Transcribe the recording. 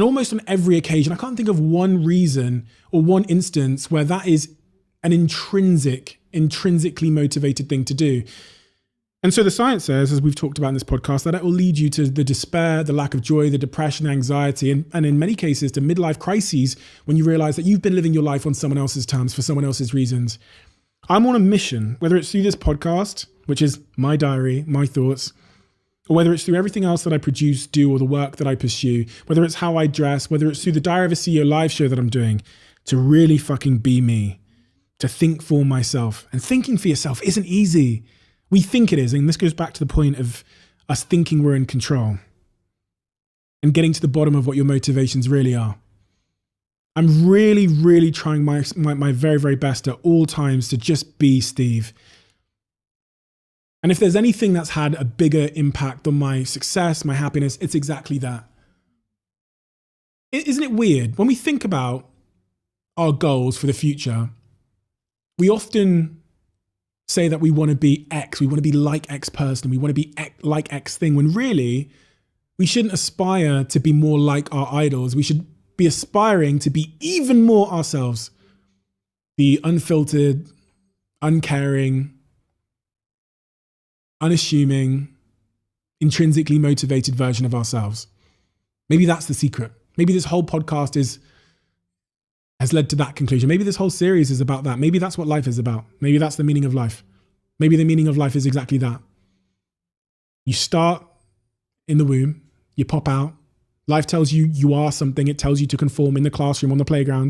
And almost on every occasion, I can't think of one reason or one instance where that is an intrinsically motivated thing to do. And so the science says, as we've talked about in this podcast, that it will lead you to the despair, the lack of joy, the depression, anxiety, and in many cases to midlife crises when you realize that you've been living your life on someone else's terms for someone else's reasons. I'm on a mission, whether it's through this podcast, which is my diary, my thoughts, or whether it's through everything else that I produce, do, or the work that I pursue, whether it's how I dress, whether it's through the Diary of a CEO live show that I'm doing, to really fucking be me, to think for myself. And thinking for yourself isn't easy. We think it is, and this goes back to the point of us thinking we're in control and getting to the bottom of what your motivations really are. I'm really, really trying my very, very best at all times to just be Steve. And if there's anything that's had a bigger impact on my success, my happiness, it's exactly that. Isn't it weird? When we think about our goals for the future, we often say that we want to be X, we want to be like X person, we want to be like X thing, when really we shouldn't aspire to be more like our idols. We should be aspiring to be even more ourselves, the unfiltered, uncaring, unassuming, intrinsically motivated version of ourselves. Maybe that's the secret. Maybe this whole podcast has led to that conclusion. Maybe this whole series is about that. Maybe that's what life is about. Maybe that's the meaning of life. Maybe the meaning of life is exactly that. You start in the womb, you pop out. Life tells you you are something. It tells you to conform in the classroom, on the playground.